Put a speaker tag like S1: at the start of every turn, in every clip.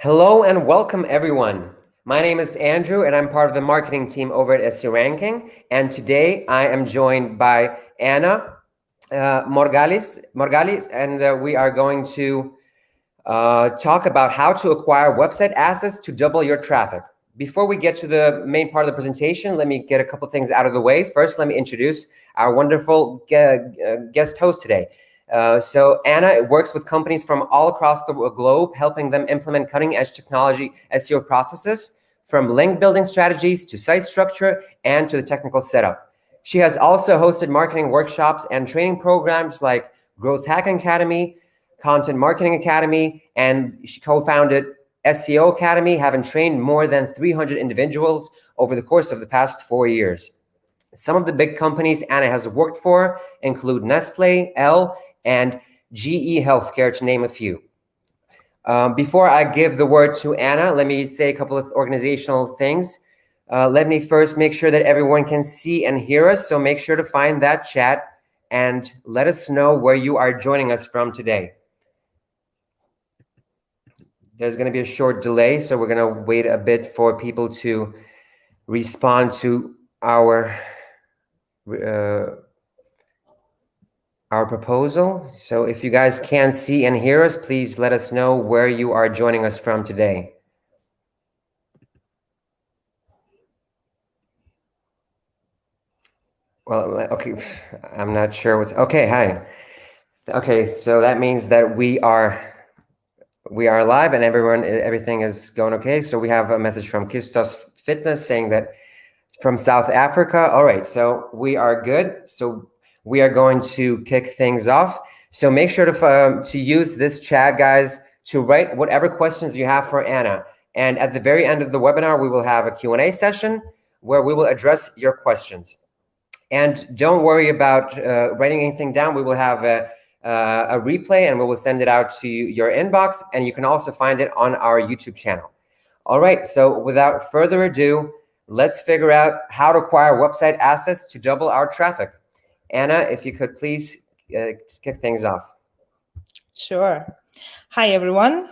S1: Hello and welcome everyone. My name is Andrew and I'm part of the marketing team over at SEO Ranking. And today I am joined by Anna Moragli, and we are going to talk about how to acquire website assets to double your traffic. Before we get to the main part of the presentation, let me get a couple things out of the way. First, let me introduce our wonderful guest host today. So Anna works with companies from all across the globe, helping them implement cutting-edge technology SEO processes, from link building strategies to site structure and to the technical setup. She has also hosted marketing workshops and training programs like Growth Hacking Academy, Content Marketing Academy, and she co-founded SEO Academy, having trained more than 300 individuals over the course of the past 4 years. Some of the big companies Anna has worked for include Nestle, Elle, and GE Healthcare, to name a few. Before I give the word to Anna, let me say a couple of organizational things. Let me first make sure that everyone can see and hear us, so make sure to find that chat and let us know where you are joining us from today. There's going to be a short delay, so we're going to wait a bit for people to respond to our proposal. So if you guys can see and hear us, please let us know where you are joining us from today. Well, okay, I'm not sure what's okay. Hi. Okay, so that means that we are live and everything is going okay. So we have a message from Kistos Fitness saying that from South Africa. All right, so we are good. So we are going to kick things off. So make sure to use this chat, guys, to write whatever questions you have for Anna. And at the very end of the webinar, we will have a Q&A session where we will address your questions. And don't worry about writing anything down. We will have a replay and we will send it out to your inbox, and you can also find it on our YouTube channel. All right, so without further ado, let's figure out how to acquire website assets to double our traffic. Anna, if you could please kick things off.
S2: Sure. Hi, everyone.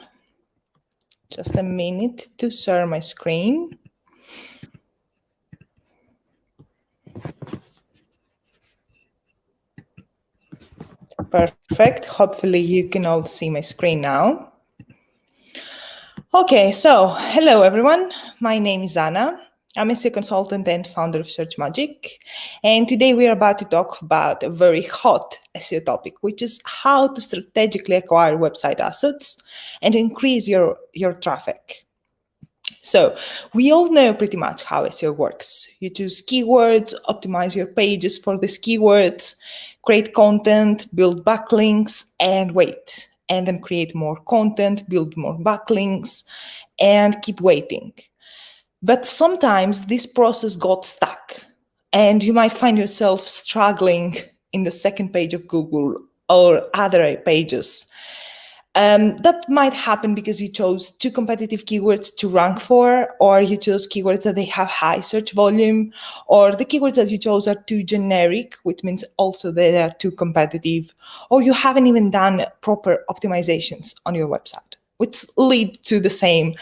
S2: Just a minute to share my screen. Perfect. Hopefully you can all see my screen now. Okay, so hello, everyone. My name is Anna. I'm a SEO consultant and founder of Search Magic. And today we are about to talk about a very hot SEO topic, which is how to strategically acquire website assets and increase your traffic. So we all know pretty much how SEO works. You choose keywords, optimize your pages for these keywords, create content, build backlinks, and wait. And then create more content, build more backlinks, and keep waiting. But sometimes this process got stuck, and you might find yourself struggling in the second page of Google or other pages. That might happen because you chose too competitive keywords to rank for, or you chose keywords that they have high search volume, or the keywords that you chose are too generic, which means also they are too competitive, or you haven't even done proper optimizations on your website, which lead to the same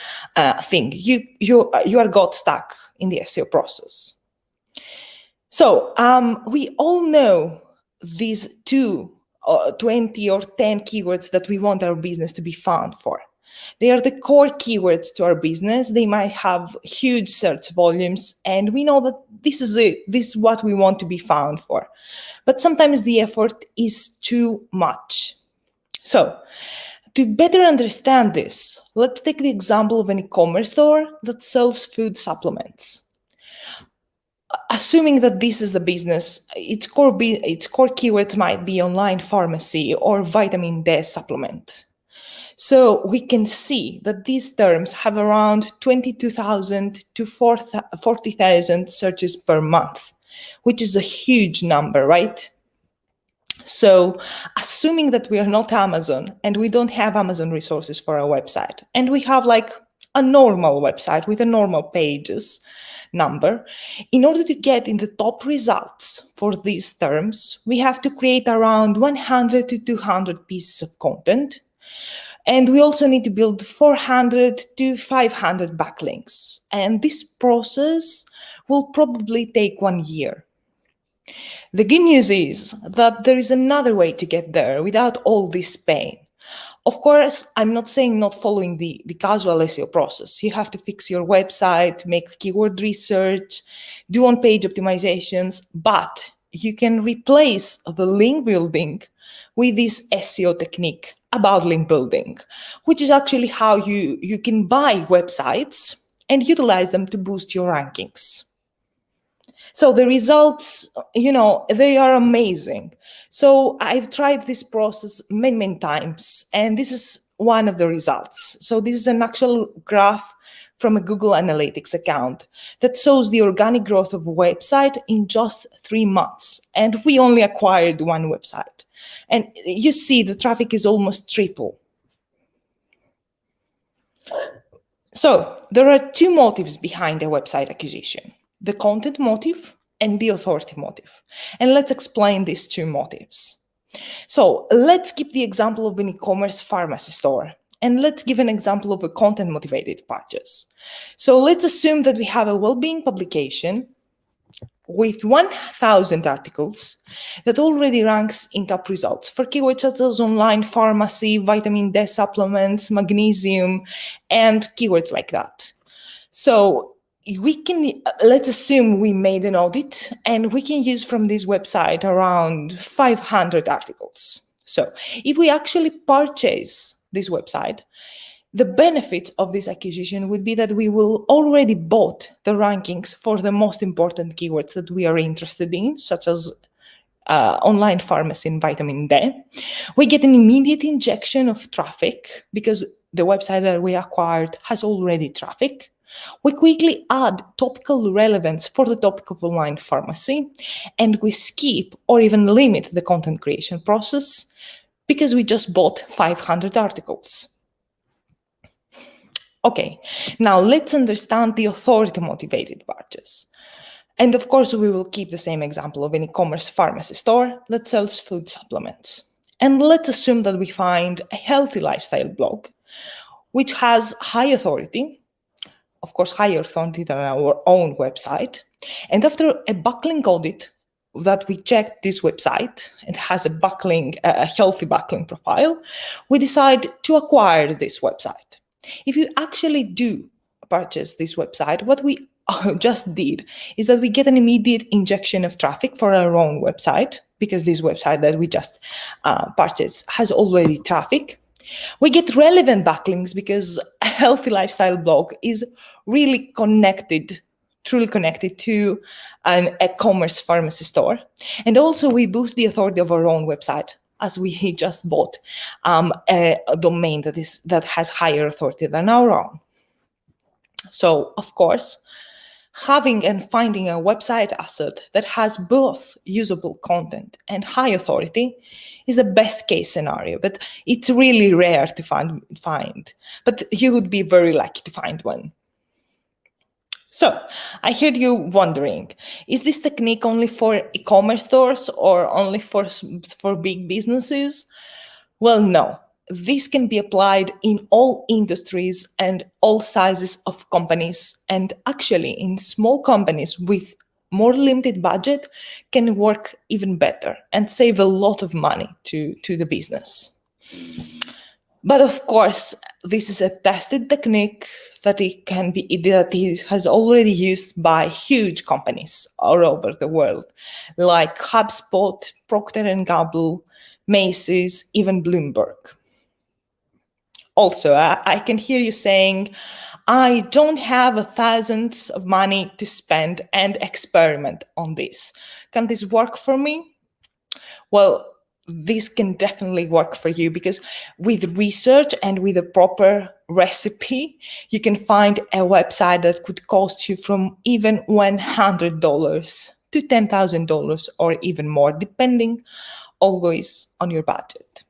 S2: thing. You are got stuck in the SEO process. So we all know these 20 or 10 keywords that we want our business to be found for. They are the core keywords to our business. They might have huge search volumes, and we know that this is what we want to be found for. But sometimes the effort is too much. So to better understand this, let's take the example of an e-commerce store that sells food supplements. Assuming that this is the business, its core keywords might be online pharmacy or vitamin D supplement. So we can see that these terms have around 22,000 to 40,000 searches per month, which is a huge number, right? So assuming that we are not Amazon and we don't have Amazon resources for our website, and we have like a normal website with a normal pages number, in order to get in the top results for these terms, we have to create around 100 to 200 pieces of content. And we also need to build 400 to 500 backlinks. And this process will probably take 1 year. The good news is that there is another way to get there without all this pain. Of course, I'm not saying not following the casual SEO process. You have to fix your website, make keyword research, do on-page optimizations, but you can replace the link building with this SEO technique about link building, which is actually how you can buy websites and utilize them to boost your rankings. So the results, they are amazing. So I've tried this process many times, and this is one of the results. So this is an actual graph from a Google Analytics account that shows the organic growth of a website in just 3 months. And we only acquired one website. And you see the traffic is almost triple. So there are 2 motives behind a website acquisition: the content motive and the authority motive. And let's explain these 2 motives. So let's keep the example of an e-commerce pharmacy store, and let's give an example of a content-motivated purchase. So let's assume that we have a well-being publication with 1,000 articles that already ranks in top results for keywords such as online pharmacy, vitamin D supplements, magnesium, and keywords like that. So let's assume we made an audit, and we can use from this website around 500 articles. So if we actually purchase this website, the benefits of this acquisition would be that we will already bought the rankings for the most important keywords that we are interested in, such as online pharmacy and vitamin D. We get an immediate injection of traffic because the website that we acquired has already traffic. We quickly add topical relevance for the topic of online pharmacy, and we skip or even limit the content creation process because we just bought 500 articles. Okay, now let's understand the authority-motivated purchase. And of course, we will keep the same example of an e-commerce pharmacy store that sells food supplements. And let's assume that we find a healthy lifestyle blog, which has high authority, of course, higher authority than our own website. And after a backlink audit that we checked this website and has a backlink, a healthy backlink profile, we decide to acquire this website. If you actually do purchase this website, what we just did is that we get an immediate injection of traffic for our own website because this website that we just purchased has already traffic. We get relevant backlinks because a healthy lifestyle blog is really connected, truly connected to an e-commerce pharmacy store. And also we boost the authority of our own website as we just bought a domain that has higher authority than our own. So, of course, having and finding a website asset that has both usable content and high authority is the best case scenario, but it's really rare to find. But you would be very lucky to find one. So I heard you wondering, is this technique only for e-commerce stores or only for big businesses? Well, no. This can be applied in all industries and all sizes of companies, and actually in small companies with more limited budget can work even better and save a lot of money to the business. But of course, this is a tested technique that has already used by huge companies all over the world, like HubSpot, Procter & Gamble, Macy's, even Bloomberg. Also, I can hear you saying, I don't have thousands of money to spend and experiment on this. Can this work for me? Well, this can definitely work for you because with research and with a proper recipe, you can find a website that could cost you from even $100 to $10,000 or even more, depending always on your budget.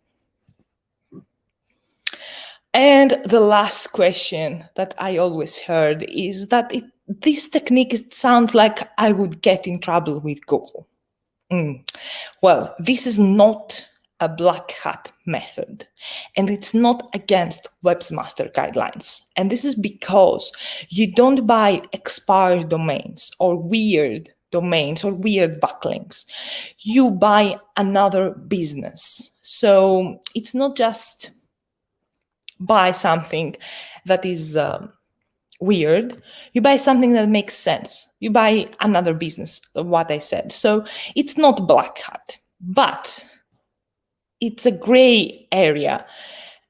S2: And the last question that I always heard is that this technique sounds like I would get in trouble with Google. Well, this is not a black hat method, and it's not against webmaster guidelines. And this is because you don't buy expired domains or weird domains or weird backlinks. You buy another business. So it's not just buy something that is weird. You buy something that makes sense. You buy another business, what I said. So it's not black hat, but it's a gray area,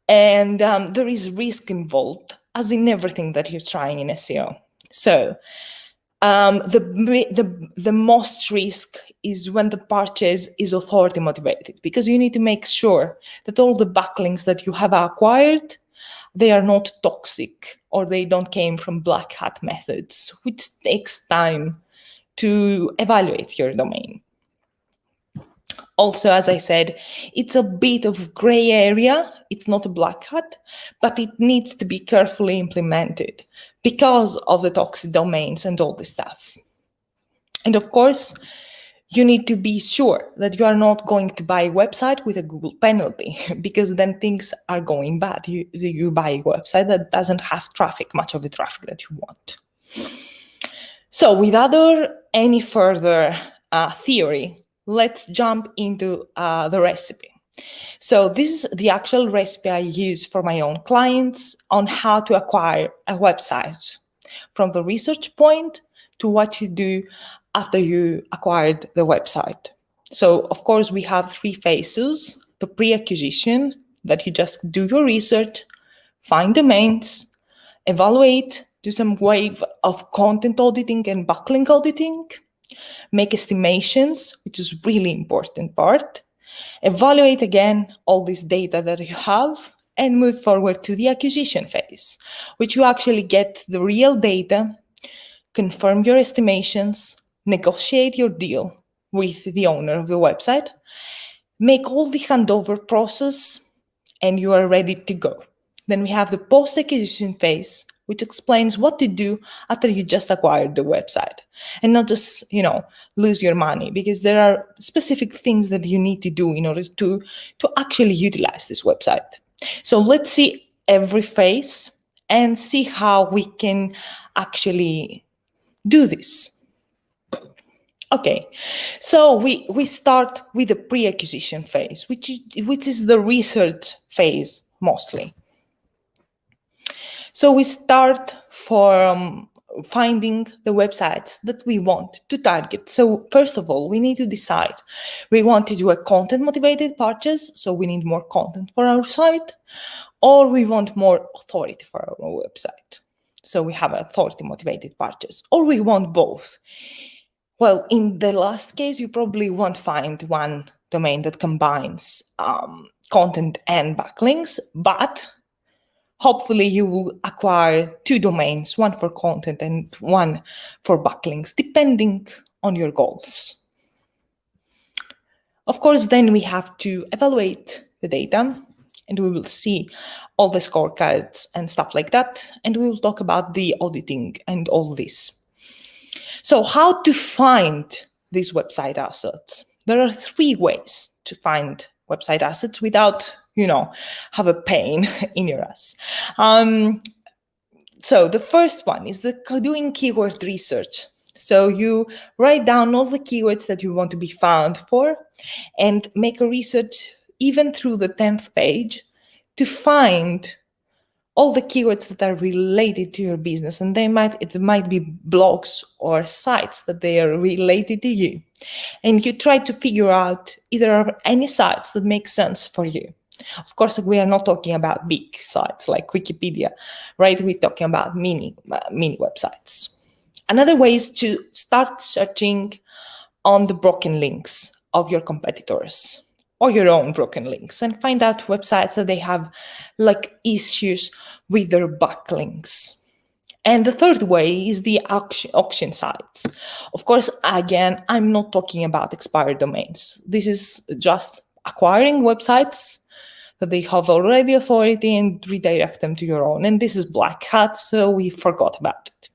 S2: and there is risk involved, as in everything that you're trying in SEO. So the most risk is when the purchase is authority motivated, because you need to make sure that all the backlinks that you have acquired, they are not toxic or they don't came from black hat methods, which takes time to evaluate your domain. Also, as I said, it's a bit of gray area. It's not a black hat, but it needs to be carefully implemented because of the toxic domains and all this stuff. And of course, you need to be sure that you are not going to buy a website with a Google penalty, because then things are going bad. You buy a website that doesn't have traffic, much of the traffic that you want. So without any further theory, let's jump into the recipe. So this is the actual recipe I use for my own clients on how to acquire a website, from the research point to what you do after you acquired the website. So of course we have 3 phases: the pre-acquisition, that you just do your research, find domains, evaluate, do some wave of content auditing and backlink auditing, make estimations, which is really important part, evaluate again all this data that you have, and move forward to the acquisition phase, which you actually get the real data, confirm your estimations, negotiate your deal with the owner of the website, make all the handover process, and you are ready to go. Then we have the post-acquisition phase, which explains what to do after you just acquired the website, and not just, lose your money, because there are specific things that you need to do in order to actually utilize this website. So let's see every phase and see how we can actually do this. Okay, so we start with the pre-acquisition phase, which is the research phase mostly. So we start from finding the websites that we want to target. So first of all, we need to decide, we want to do a content motivated purchase, so we need more content for our site, or we want more authority for our website, so we have authority motivated purchase, or we want both. Well, in the last case, you probably won't find one domain that combines content and backlinks, but hopefully you will acquire 2 domains, one for content and one for backlinks, depending on your goals. Of course, then we have to evaluate the data, and we will see all the scorecards and stuff like that, and we will talk about the auditing and all this. So how to find these website assets? There are 3 ways to find website assets without, have a pain in your ass. So the first one is doing keyword research. So you write down all the keywords that you want to be found for and make a research even through the 10th page to find all the keywords that are related to your business, and it might be blogs or sites that they are related to you. And you try to figure out either any sites that make sense for you. Of course, we are not talking about big sites like Wikipedia, right? We're talking about mini websites. Another way is to start searching on the broken links of your competitors or your own broken links, and find out websites that they have issues with their backlinks. And the third way is the auction sites. Of course, again, I'm not talking about expired domains. This is just acquiring websites that they have already authority and redirect them to your own. And this is black hat, so we forgot about it.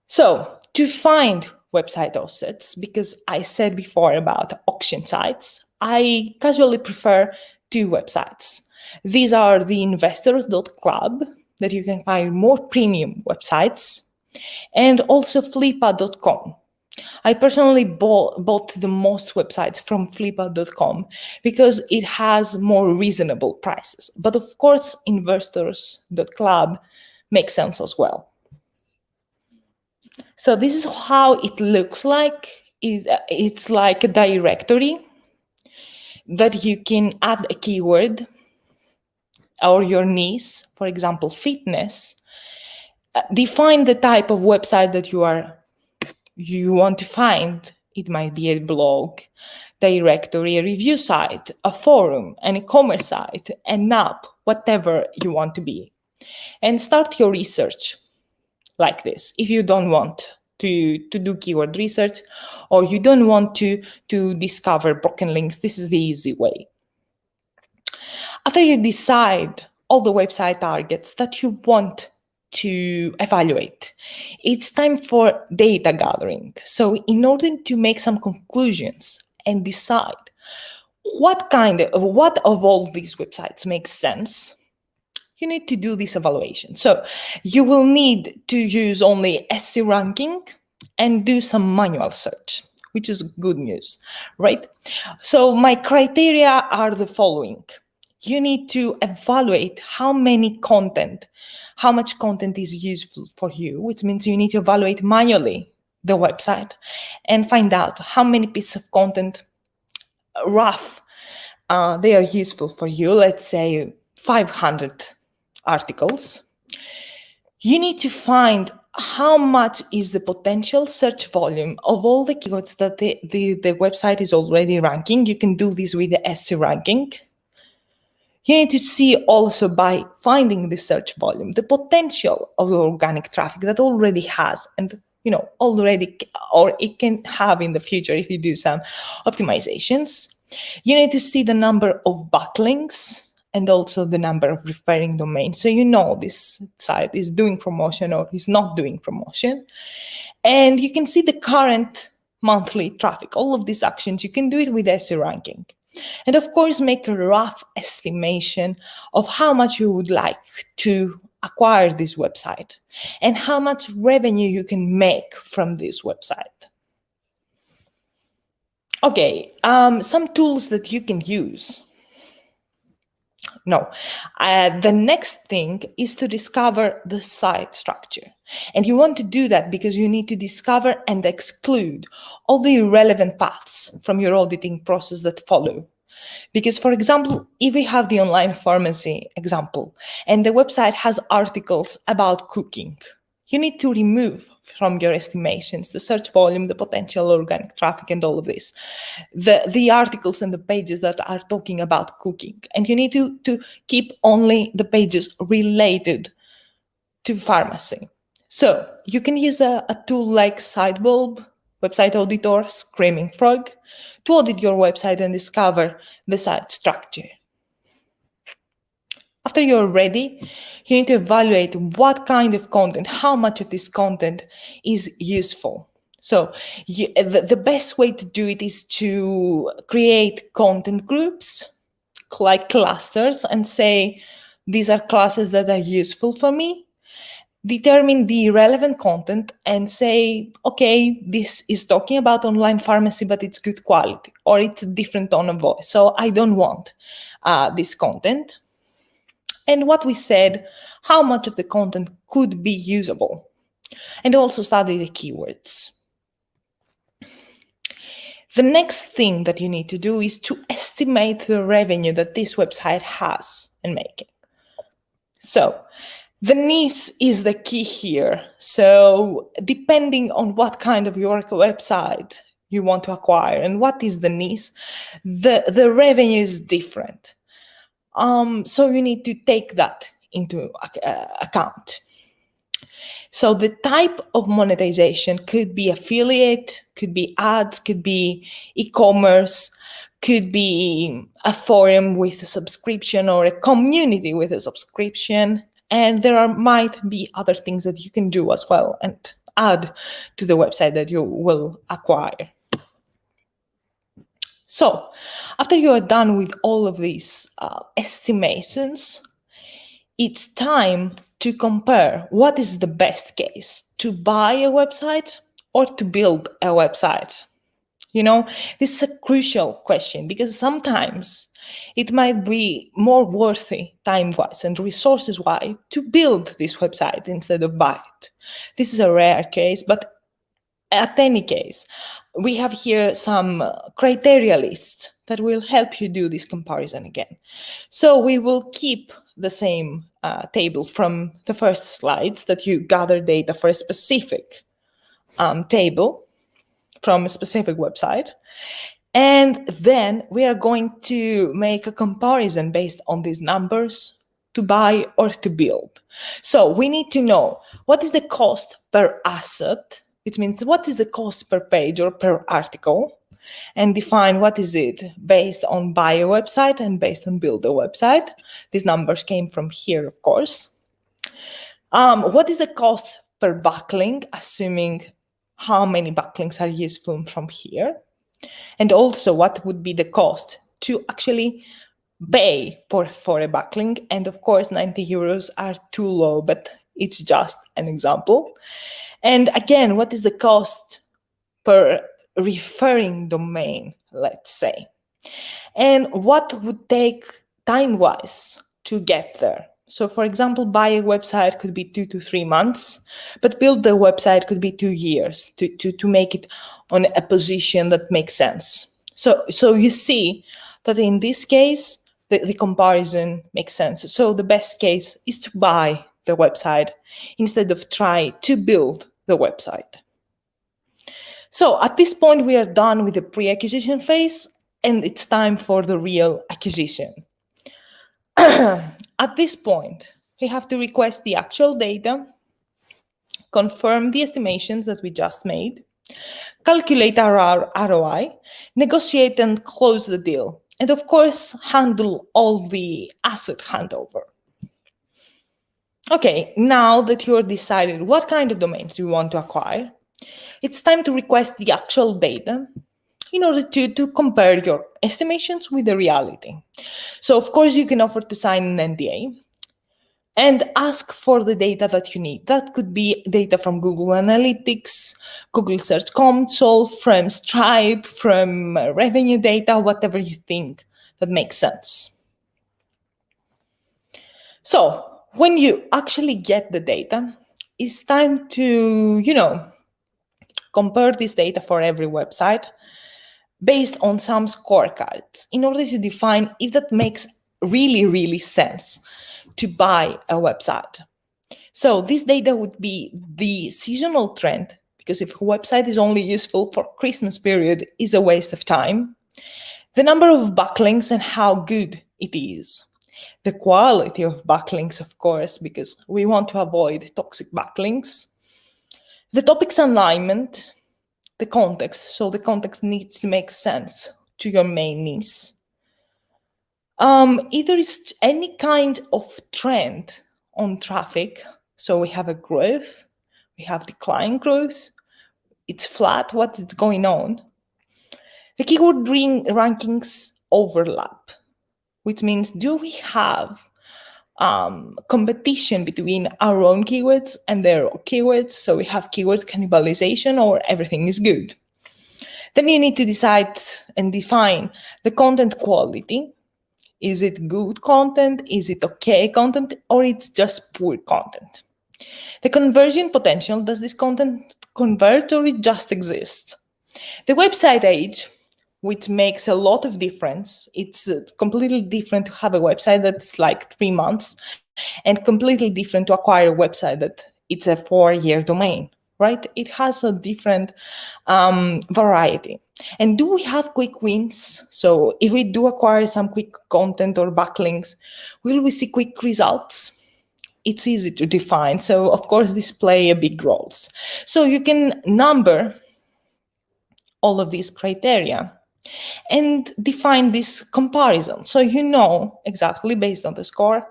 S2: So to find website assets, because I said before about auction sites, I casually prefer two websites. These are the investors.club, that you can find more premium websites, and also flippa.com. I personally bought the most websites from flippa.com because it has more reasonable prices. But of course, investors.club makes sense as well. So this is how it looks like. It's like a directory that you can add a keyword or your niche, for example, fitness. Define the type of website that you want to find. It might be a blog, directory, a review site, a forum, an e-commerce site, an app, whatever you want to be. And start your research like this. If you don't want to do keyword research, or you don't want to discover broken links, this is the easy way. After you decide all the website targets that you want to evaluate, it's time for data gathering. So in order to make some conclusions and decide what of all these websites makes sense, you need to do this evaluation. So you will need to use only SEO ranking and do some manual search, which is good news, right? So my criteria are the following. You need to evaluate how much content is useful for you, which means you need to evaluate manually the website and find out how many pieces of content, rough, they are useful for you. Let's say 500 articles. You need to find how much is the potential search volume of all the keywords that the website is already ranking. You can do this with the SEO ranking. You need to see also, by finding the search volume, the potential of the organic traffic that already has and already, or it can have in the future if you do some optimizations. You need to see the number of backlinks and also the number of referring domains. So this site is doing promotion or is not doing promotion. And you can see the current monthly traffic. All of these actions, you can do it with SEO ranking. And of course, make a rough estimation of how much you would like to acquire this website and how much revenue you can make from this website. Okay, some tools that you can use. The next thing is to discover the site structure. And you want to do that because you need to discover and exclude all the irrelevant paths from your auditing process that follow. Because, for example, if we have the online pharmacy example and the website has articles about cooking, you need to remove from your estimations the search volume, the potential organic traffic, and all of this, the articles and the pages that are talking about cooking. And you need to keep only the pages related to pharmacy. So you can use a tool like Sitebulb, Website Auditor, Screaming Frog to audit your website and discover the site structure. After you're ready, you need to evaluate what kind of content, how much of this content is useful. So the best way to do it is to create content groups, like clusters, and say, these are classes that are useful for me. Determine the relevant content and say, okay, this is talking about online pharmacy, but it's good quality, or it's a different tone of voice. So I don't want this content. And what we said, how much of the content could be usable. And also study the keywords. The next thing that you need to do is to estimate the revenue that this website has and making. So the niche is the key here. So depending on what kind of your website you want to acquire and what is the niche, the revenue is different. So you need to take that into account. So the type of monetization could be affiliate, could be ads, could be e-commerce, could be a forum with a subscription or a community with a subscription. And there might be other things that you can do as well and add to the website that you will acquire. So after you are done with all of these estimations, it's time to compare what is the best case, to buy a website or to build a website. This is a crucial question because sometimes it might be more worthy time-wise and resources-wise to build this website instead of buy it. This is a rare case, but at any case, we have here some criteria list that will help you do this comparison again. So we will keep the same table from the first slides that you gather data for a specific table from a specific website. And then we are going to make a comparison based on these numbers to buy or to build. So we need to know what is the cost per asset, which means what is the cost per page or per article, and define what is it based on buy a website and based on build a website. These numbers came from here, of course. What is the cost per backlink, assuming how many backlinks are useful from here? And also what would be the cost to actually pay for a backlink? And of course, 90 euros are too low, but it's just an example. And again, what is the cost per referring domain, let's say? And what would take time-wise to get there? So for example, buy a website could be 2 to 3 months, but build the website could be 2 years to make it on a position that makes sense. So you see that in this case, the comparison makes sense. So the best case is to buy the website instead of try to build the website. So at this point, we are done with the pre-acquisition phase, and it's time for the real acquisition. At this point, we have to request the actual data, confirm the estimations that we just made, calculate our ROI, negotiate and close the deal, and of course, handle all the asset handover. Okay, now that you're decided what kind of domains you want to acquire, it's time to request the actual data in order to compare your estimations with the reality. So of course, you can offer to sign an NDA and ask for the data that you need. That could be data from Google Analytics, Google Search Console, from Stripe, from revenue data, whatever you think that makes sense. So when you actually get the data, it's time to, compare this data for every website based on some scorecards in order to define if that makes really, really sense to buy a website. So this data would be the seasonal trend, because if a website is only useful for Christmas period, is a waste of time. The number of backlinks and how good it is. The quality of backlinks, of course, because we want to avoid toxic backlinks. The topic's alignment, the context. So the context needs to make sense to your main needs. If there is any kind of trend on traffic, so we have a growth, we have decline growth, it's flat, what is going on? The keyword rankings overlap, which means do we have competition between our own keywords and their keywords? So we have keyword cannibalization or everything is good. Then you need to decide and define the content quality. Is it good content? Is it okay content? Or it's just poor content? The conversion potential, does this content convert or it just exists? The website age, which makes a lot of difference. It's completely different to have a website that's like 3 months and completely different to acquire a website that it's a 4-year domain, right? It has a different variety. And do we have quick wins? So if we do acquire some quick content or backlinks, will we see quick results? It's easy to define. So of course, this play a big roles. So you can number all of these criteria and define this comparison. So you know exactly based on the score,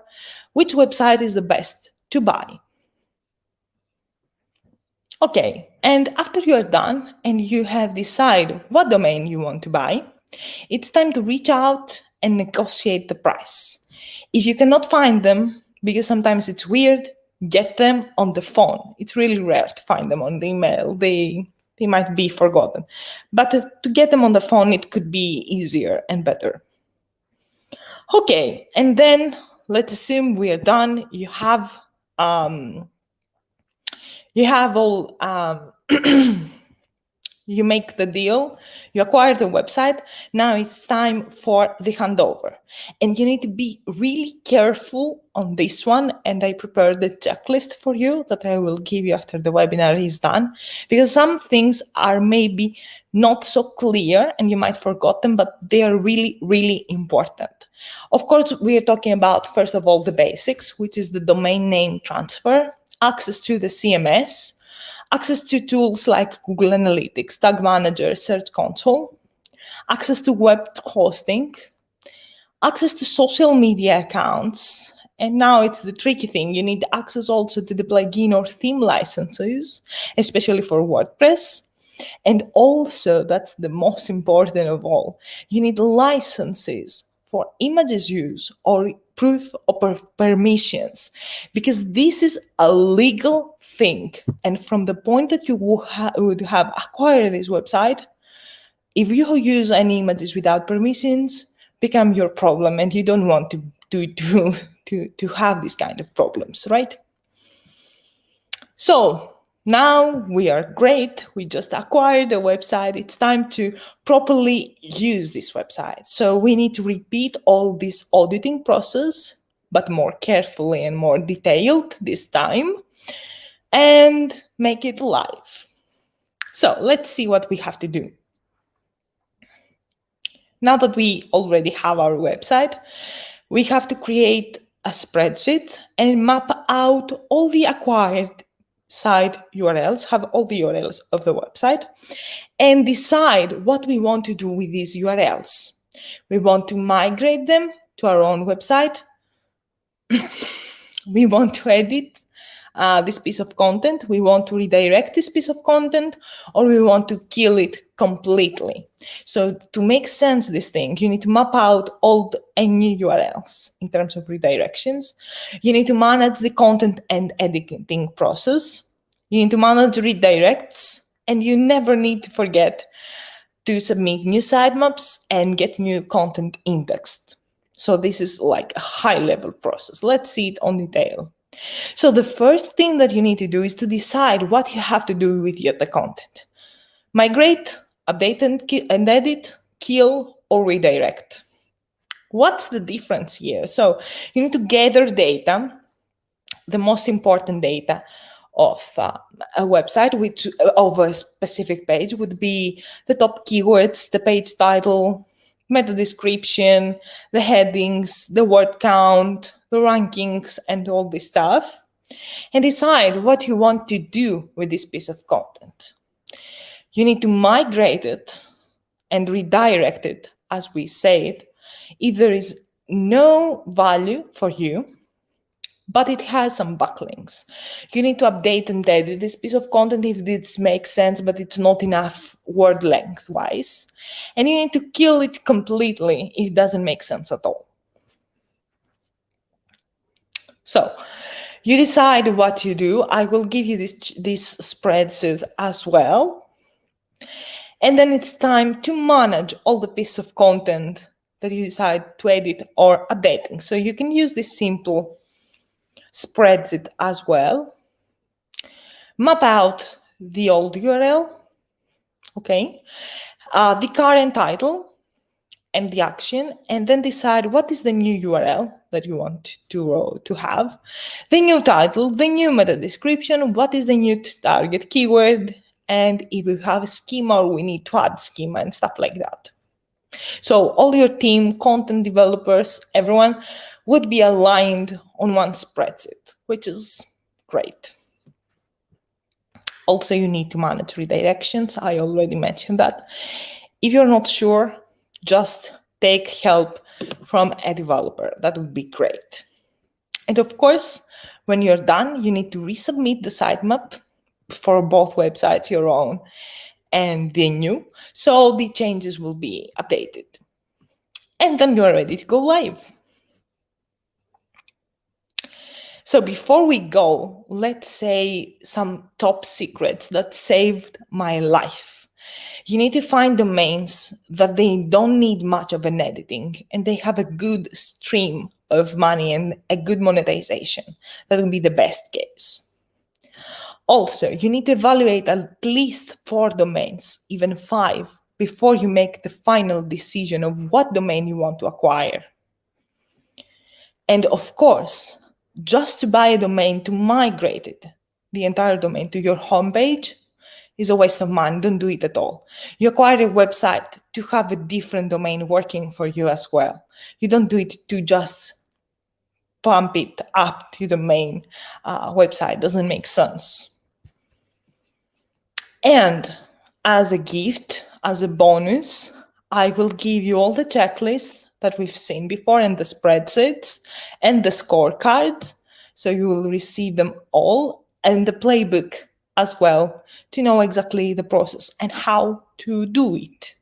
S2: which website is the best to buy. Okay, and after you are done and you have decided what domain you want to buy, It's time to reach out and negotiate the price. If you cannot find them, because sometimes it's weird, get them on the phone. It's really rare to find them on the email. They might be forgotten. But to get them on the phone, it could be easier and better. Okay, and then let's assume we are done. You have all you make the deal, you acquire the website. Now it's time for the handover. And you need to be really careful on this one. And I prepared the checklist for you that I will give you after the webinar is done, because some things are maybe not so clear and you might forget them, but they are really, really important. Of course, we are talking about, first of all, the basics, which is the domain name transfer, access to the CMS, access to tools like Google Analytics, Tag Manager, Search Console, access to web hosting, access to social media accounts, and now it's the tricky thing. You need access also to the plugin or theme licenses, especially for WordPress. And also, that's the most important of all, you need licenses for images use or proof of permissions, because this is a legal thing. And from the point that you would have acquired this website, if you use any images without permissions, become your problem, and you don't want to have these kind of problems, right? So now we are great. We just acquired the website. It's time to properly use this website. So we need to repeat all this auditing process, but more carefully and more detailed this time, and make it live. So let's see what we have to do. Now that we already have our website, we have to create a spreadsheet and map out all the acquired site URLs, have all the URLs of the website, and decide what we want to do with these URLs. We want to migrate them to our own website. We want to edit this piece of content. We want to redirect this piece of content, or we want to kill it completely. So to make sense this thing, you need to map out all any URLs in terms of redirections. You need to manage the content and editing process. You need to manage redirects, and you never need to forget to submit new sitemaps and get new content indexed. So this is like a high-level process. Let's see it on detail. So the first thing that you need to do is to decide what you have to do with the content. Migrate, update and edit, kill, or redirect. What's the difference here? So you need to gather data, the most important data of a website, which of a specific page would be the top keywords, the page title, meta description, the headings, the word count, the rankings, and all this stuff, and decide what you want to do with this piece of content. You need to migrate it and redirect it, as we said, if there is no value for you, but it has some backlinks. You need to update and edit this piece of content if this makes sense, but it's not enough word length-wise. And you need to kill it completely if it doesn't make sense at all. So you decide what you do. I will give you this spreadsheet as well. And then it's time to manage all the piece of content that you decide to edit or updating. So you can use this simple spreadsheet as well. Map out the old URL, okay, the current title and the action, and then decide what is the new URL that you want to have, the new title, the new meta description, what is the new target keyword, and if we have a schema or we need to add schema and stuff like that. So all your team, content developers, everyone would be aligned on one spreadsheet, which is great. Also, you need to manage redirections. I already mentioned that. If you're not sure, just take help from a developer. That would be great. And of course, when you're done, you need to resubmit the sitemap for both websites, your own and the new, so the changes will be updated. And then you're ready to go live. So before we go, let's say some top secrets that saved my life. You need to find domains that they don't need much of an editing and they have a good stream of money and a good monetization. That would be the best case. Also, you need to evaluate at least 4 domains, even 5, before you make the final decision of what domain you want to acquire. And of course, just to buy a domain to migrate it, the entire domain to your homepage, is a waste of money. Don't do it at all. You acquire a website to have a different domain working for you as well. You don't do it to just pump it up to the main website. Doesn't make sense. And as a gift, as a bonus, I will give you all the checklists that we've seen before and the spreadsheets and the scorecards. So you will receive them all and the playbook as well to know exactly the process and how to do it.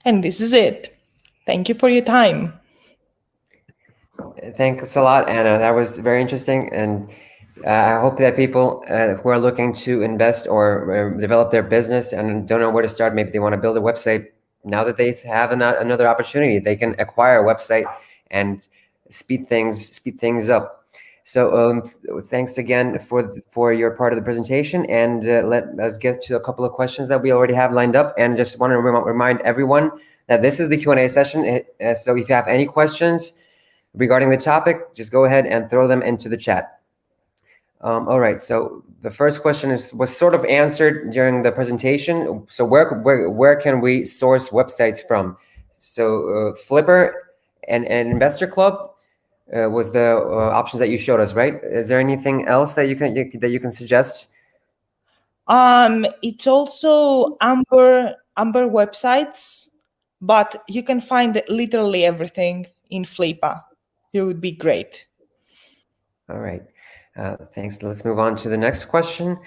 S2: And this is it. Thank you for your time.
S1: Thanks a lot, Anna. That was very interesting. And I hope that people who are looking to invest or develop their business and don't know where to start, maybe they want to build a website, now that they have another opportunity, they can acquire a website and speed things up. So thanks again for your part of the presentation, and let us get to a couple of questions that we already have lined up. And just want to remind everyone that this is the Q&A session. So if you have any questions regarding the topic, just go ahead and throw them into the chat. All right, so the first question was sort of answered during the presentation. So where can we source websites from? So Flipper and Investor Club was the options that you showed us, right? Is there anything else that you can suggest?
S2: It's also Amber websites, but you can find literally everything in Flippa. It would be great.
S1: All right. Thanks. Let's move on to the next question.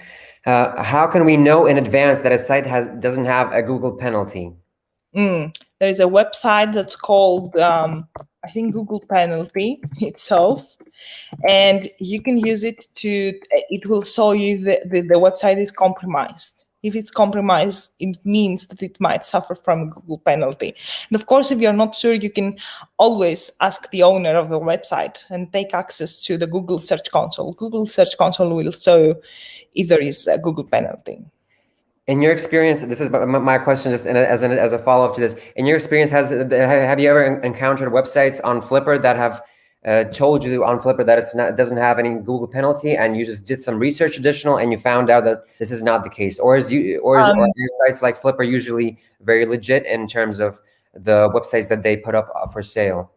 S1: How can we know in advance that a site doesn't have a Google penalty?
S2: There is a website that's called, I think, Google Penalty itself, and you can use it it will show you the website is compromised. If it's compromised, it means that it might suffer from a Google penalty. And of course, if you're not sure, you can always ask the owner of the website and take access to the Google Search Console. Google Search Console will show if there is a Google penalty.
S1: In your experience, this is my question, just as a follow-up to this. In your experience, have you ever encountered websites on Flipper that have told you on Flipper that it doesn't have any Google penalty, and you just did some research additional and you found out that this is not the case? Or are sites like Flipper usually very legit in terms of the websites that they put up for sale?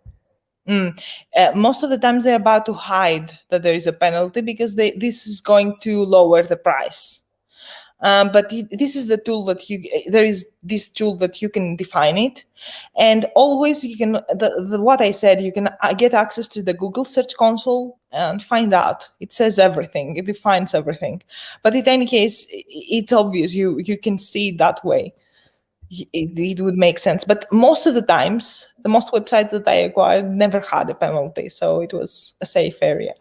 S2: Most of the times they're about to hide that there is a penalty because this is going to lower the price. But this is the tool that there is this tool that you can define it, and always you can what I said, you can get access to the Google Search Console and find out. It says everything, it defines everything. But in any case, it's obvious. You can see it that way. It would make sense. But most of the times, the most websites that I acquired never had a penalty, so it was a safe area.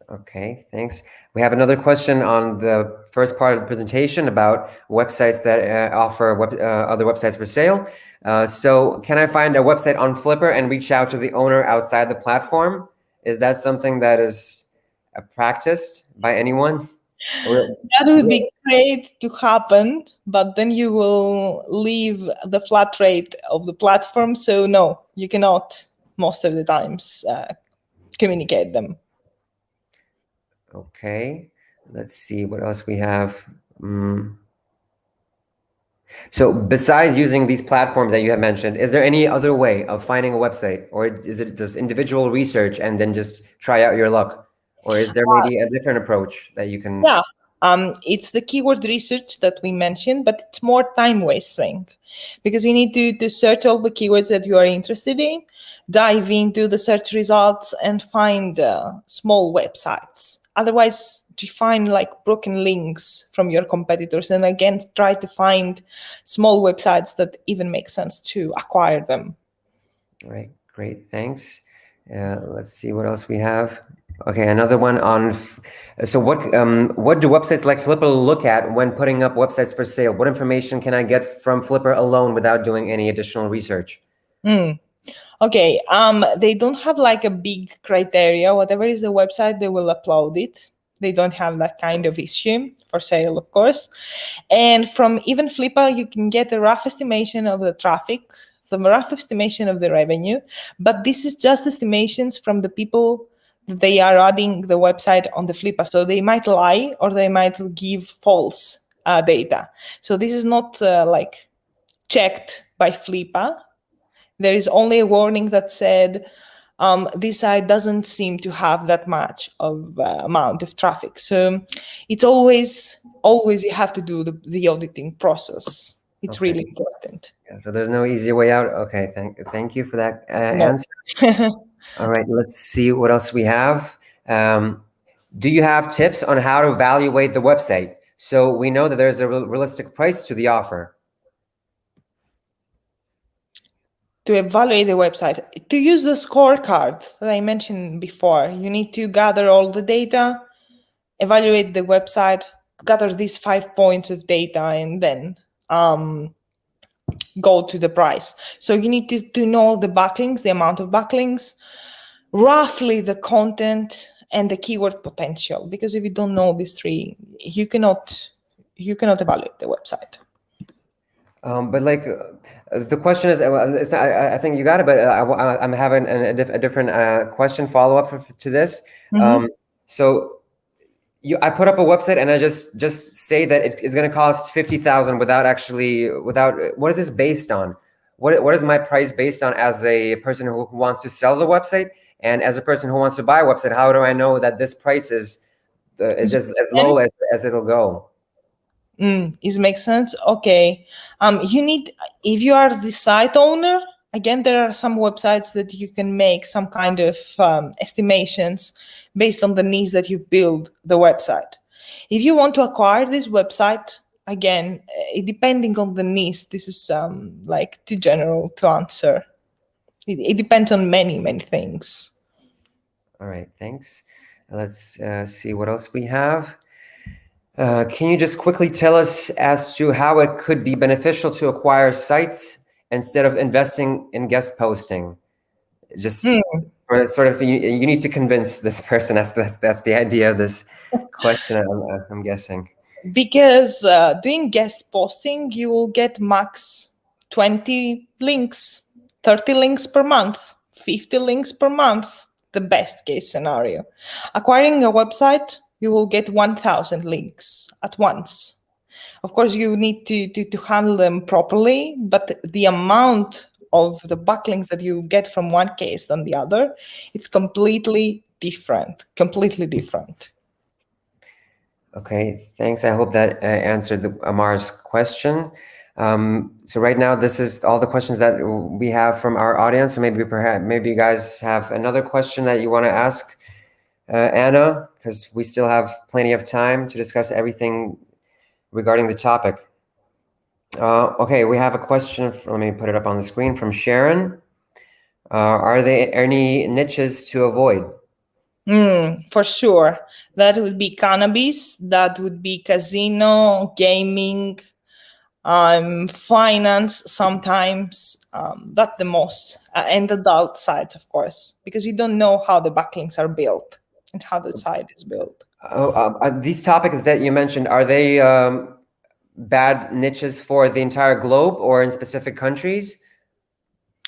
S1: Okay, thanks. We have another question on the first part of the presentation about websites that offer other websites for sale. So can I find a website on Flipper and reach out to the owner outside the platform? Is that something that is practiced by anyone?
S2: That would be great to happen, but then you will leave the flat rate of the platform. So no, you cannot most of the times communicate them.
S1: Okay, let's see what else we have. So besides using these platforms that you have mentioned, is there any other way of finding a website, or is it just individual research and then just try out your luck? Or is there maybe a different approach that you can?
S2: Yeah, it's the keyword research that we mentioned, but it's more time wasting because you need to search all the keywords that you are interested in, dive into the search results and find small websites. Otherwise, find like broken links from your competitors, and again, try to find small websites that even make sense to acquire them.
S1: All right, great, thanks. Let's see what else we have. Okay, another one on, so what do websites like Flippa look at when putting up websites for sale? What information can I get from Flippa alone without doing any additional research?
S2: Okay, they don't have like a big criteria. Whatever is the website, they will upload it. They don't have that kind of issue for sale, of course. And from even Flippa, you can get a rough estimation of the traffic, the rough estimation of the revenue, but this is just estimations from the people that they are adding the website on the Flippa. So they might lie or they might give false data. So this is not like checked by Flippa. There is only a warning that said this site doesn't seem to have that much of amount of traffic. So it's always you have to do the auditing process. It's really important.
S1: Yeah, so there's no easy way out. Okay, thank you for that answer. All right, let's see what else we have. Do you have tips on how to evaluate the website? So we know that there's a realistic price to the offer.
S2: To evaluate the website, to use the scorecard that I mentioned before, you need to gather all the data, evaluate the website, gather these 5 points of data, and then go to the price. So you need to know the backlinks, the amount of backlinks, roughly the content, and the keyword potential. Because if you don't know these three, you cannot evaluate the website.
S1: But like the question is, it's not, I think you got it, but I'm having a different question follow up to this. So I put up a website and I just say that it is going to cost 50,000 without what is this based on? What is my price based on as a person who wants to sell the website, and as a person who wants to buy a website? How do I know that this price is as low as it'll go?
S2: It makes sense. Okay. You need, if you are the site owner, again, there are some websites that you can make some kind of estimations based on the needs that you've built the website. If you want to acquire this website, again, depending on the needs, this is like too general to answer. It depends on many things.
S1: All right, thanks. Let's see what else we have. Can you just quickly tell us as to how it could be beneficial to acquire sites instead of investing in guest posting? Just sort of you need to convince this person. That's the idea of this question, I'm guessing.
S2: Because doing guest posting, you will get max 20 links, 30 links per month, 50 links per month, the best case scenario. Acquiring a website, you will get 1,000 links at once. Of course, you need to handle them properly, but the amount of the backlinks that you get from one case than the other, it's completely different.
S1: Okay, thanks. I hope that answered Amar's question. So right now, this is all the questions that we have from our audience. So maybe you guys have another question that you want to ask Anna, because we still have plenty of time to discuss everything regarding the topic. Okay, we have a question. Let me put it up on the screen from Sharon. Are there any niches to avoid?
S2: For sure. That would be cannabis, that would be casino, gaming, finance sometimes, that's the most, and adult sites, of course, because you don't know how the backlinks are built and how the site is built.
S1: These topics that you mentioned, are they bad niches for the entire globe or in specific countries?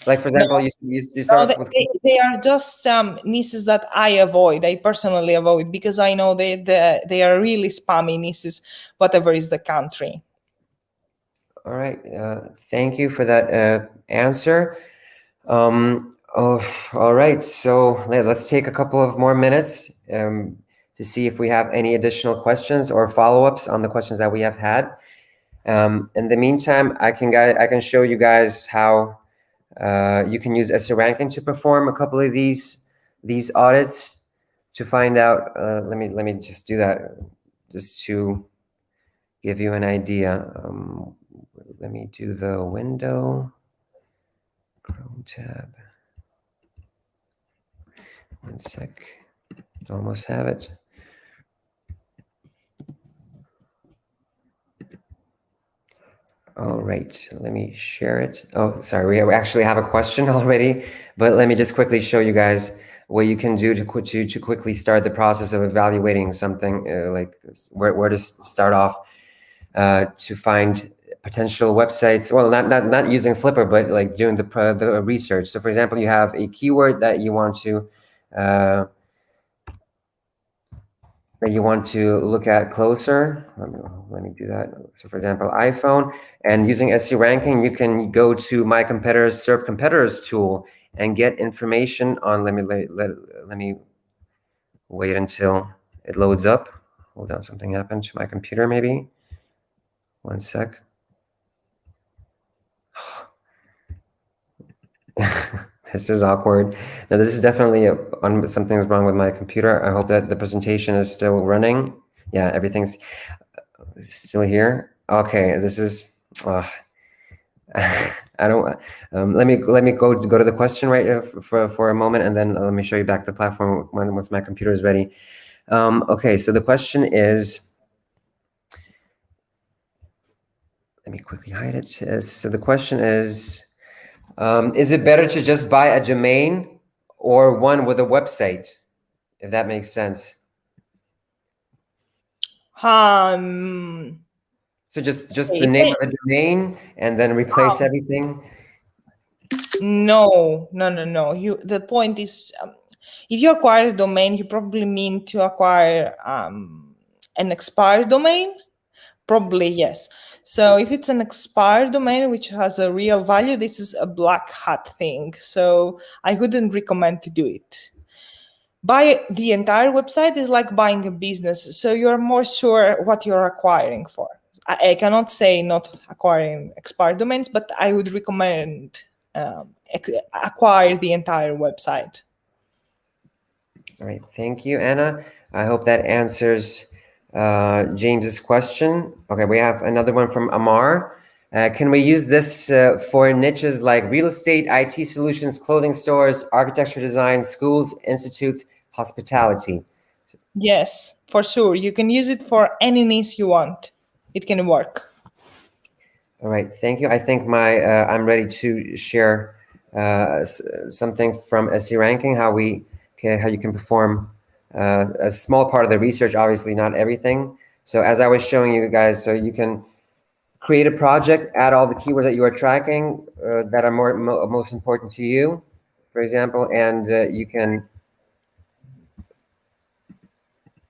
S1: Like, for example, you start off with...
S2: They are just niches that I personally avoid, because I know they are really spammy niches, whatever is the country.
S1: All right, thank you for that answer. All right, so let's take a couple of more minutes to see if we have any additional questions or follow-ups on the questions that we have had. In the meantime, I can show you guys how you can use SEO ranking to perform a couple of these audits to find out, let me just do that just to give you an idea. Let me do the window, Chrome tab. One sec, almost have it. All right, let me share it. Oh, sorry, we actually have a question already, but let me just quickly show you guys what you can do to quickly start the process of evaluating something, like where to start off to find potential websites. Well, not using Flippa, but like doing the research. So, for example, you have a keyword that you want to look at closer. Let me do that. So for example, iPhone, and using Etsy ranking, you can go to my competitors, SERP competitors tool, and get information on, let me wait until it loads up. Hold on, something happened to my computer maybe. One sec. This is awkward. Now this is definitely something's wrong with my computer. I hope that the presentation is still running. Yeah, everything's still here. Okay, this is. I don't. Let me go to the question right for a moment, and then let me show you back the platform once my computer is ready. Okay, so the question is. Let me quickly hide it. So the question is it better to just buy a domain or one with a website, if that makes sense? So just the name of the domain and then replace everything?
S2: No. The point is, if you acquire a domain, you probably mean to acquire an expired domain. Probably yes. So if it's an expired domain which has a real value, this is a black hat thing. So I wouldn't recommend to do it. Buy the entire website is like buying a business. So you're more sure what you're acquiring for. I cannot say not acquiring expired domains, but I would recommend acquire the entire website.
S1: All right, thank you, Anna. I hope that answers James's question. Okay, we have another one from Amar. Can we use this for niches like real estate, IT solutions, clothing stores, architecture design, schools, institutes, hospitality?
S2: Yes, for sure. You can use it for any niche you want. It can work.
S1: All right, thank you. I think I'm ready to share something from Etsy ranking, how you can perform a small part of the research, obviously not everything. So as I was showing you guys, so you can create a project, add all the keywords that you are tracking that are most important to you, for example, and you can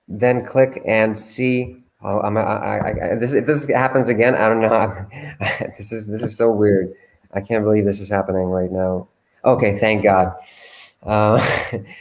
S1: then click and see. Oh, if this happens again, I don't know. This is so weird. I can't believe this is happening right now. Okay, thank God.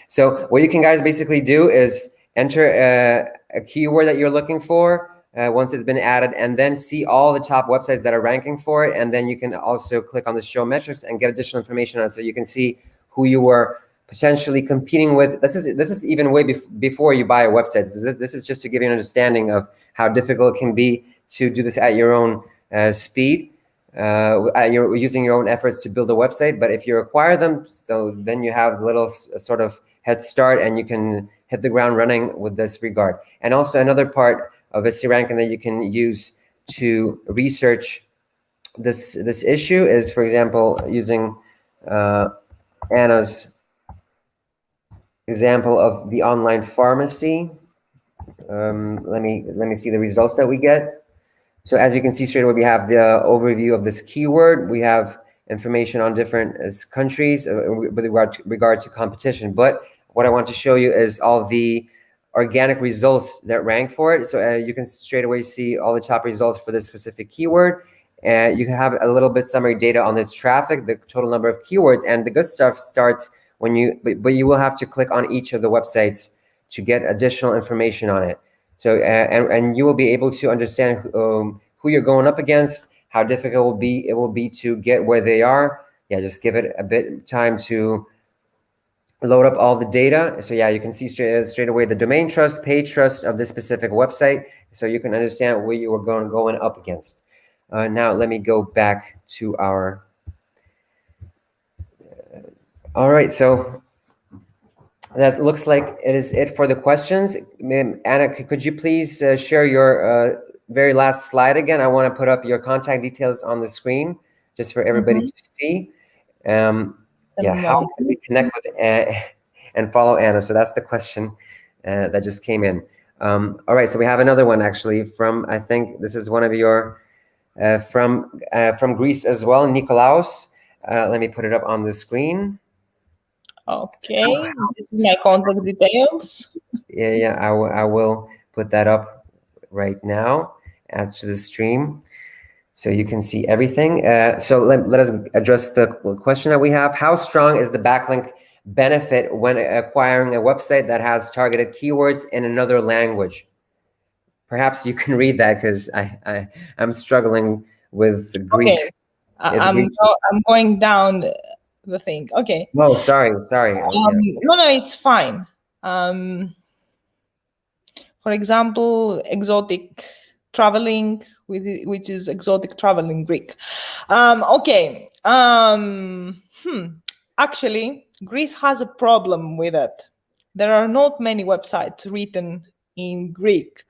S1: So what you can guys basically do is enter a keyword that you're looking for once it's been added, and then see all the top websites that are ranking for it. And then you can also click on the show metrics and get additional information on it, so you can see who you were potentially competing with. This is even way before you buy a website. This is just to give you an understanding of how difficult it can be to do this at your own speed. You're using your own efforts to build a website, but if you acquire them, so then you have a little sort of head start, and you can hit the ground running with this regard. And also another part of Etsy ranking that you can use to research this issue is, for example, using Anna's example of the online pharmacy. Let me see the results that we get. So as you can see straight away, we have the overview of this keyword. We have information on different countries with regard to competition. But what I want to show you is all the organic results that rank for it. So you can straight away see all the top results for this specific keyword. And you can have a little bit summary data on this traffic, the total number of keywords, and the good stuff starts when but you will have to click on each of the websites to get additional information on it. So and you will be able to understand who you're going up against, how difficult it will be to get where they are. Yeah, just give it a bit time to load up all the data. So yeah, you can see straight away the domain trust, page trust of this specific website, so you can understand what you are going up against. Now let me go back to our. All right, so that looks like it is it for the questions. Anna, could you please share your very last slide again? I want to put up your contact details on the screen just for everybody to see. Yeah, how can we connect with and follow Anna? So that's the question that just came in. All right, so we have another one actually from, I think this is one of your, from Greece as well, Nikolaos. Let me put it up on the screen.
S2: Okay, this is my contact details.
S1: Yeah, I will put that up right now, add to the stream, so you can see everything. So let us address the question that we have. How strong is the backlink benefit when acquiring a website that has targeted keywords in another language? Perhaps you can read that, because I'm struggling with Greek.
S2: Okay, I'm going down the thing. Okay.
S1: No, sorry.
S2: No, it's fine. For example, exotic traveling, which is exotic traveling Greek. Okay. Actually, Greece has a problem with it. There are not many websites written in Greek.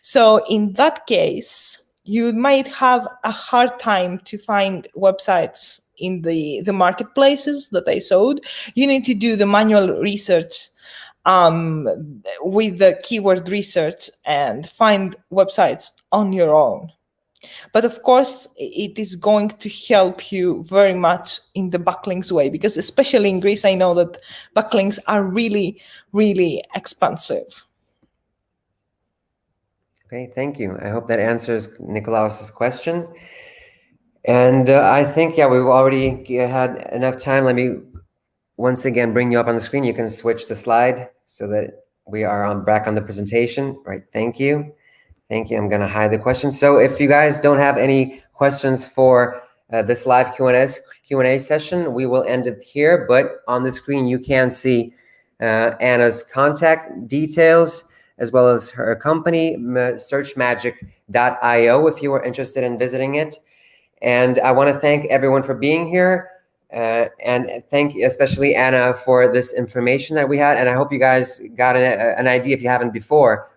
S2: So in that case, you might have a hard time to find websites in the marketplaces that I showed. You need to do the manual research with the keyword research and find websites on your own. But of course, it is going to help you very much in the backlinks way, because especially in Greece, I know that backlinks are really, really expensive.
S1: Okay, thank you. I hope that answers Nikolaos's question. And I think, yeah, we've already had enough time. Let me once again bring you up on the screen. You can switch the slide so that we are back on the presentation. Right, thank you. Thank you. I'm going to hide the questions. So if you guys don't have any questions for this live Q&A session, we will end it here. But on the screen, you can see Anna's contact details, as well as her company, searchmagic.io, if you are interested in visiting it. And I want to thank everyone for being here, and thank especially Anna for this information that we had. And I hope you guys got an idea, if you haven't before,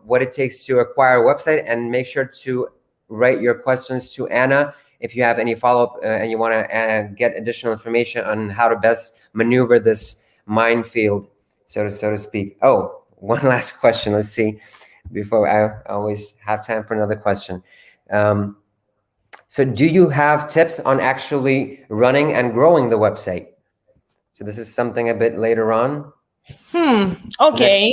S1: what it takes to acquire a website. And make sure to write your questions to Anna if you have any follow-up and you want to get additional information on how to best maneuver this minefield, so to speak. Oh, one last question. Let's see, before I always have time for another question. So do you have tips on actually running and growing the website? So this is something a bit later on.
S2: Okay.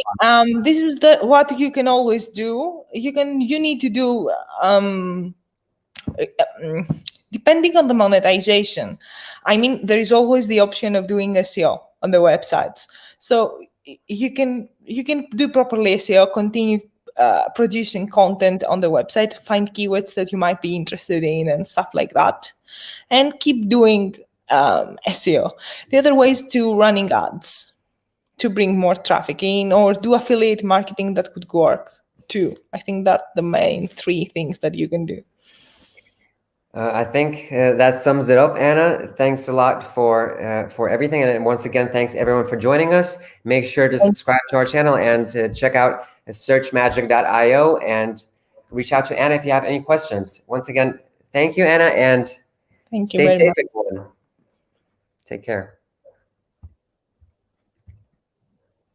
S2: This is what you can always do. You need to do depending on the monetization. I mean, there is always the option of doing SEO on the websites. So you can do properly SEO, continue producing content on the website, find keywords that you might be interested in and stuff like that, and keep doing SEO. The other way is to running ads to bring more traffic in, or do affiliate marketing. That could work too. I think that's the main three things that you can do.
S1: I think that sums it up, Anna. Thanks a lot for everything. And once again, thanks everyone for joining us. Make sure to subscribe to our channel and check out searchmagic.io and reach out to Anna if you have any questions. Once again, thank you, Anna, and
S2: Thank you
S1: stay
S2: very
S1: safe,
S2: much.
S1: everyone. Take care.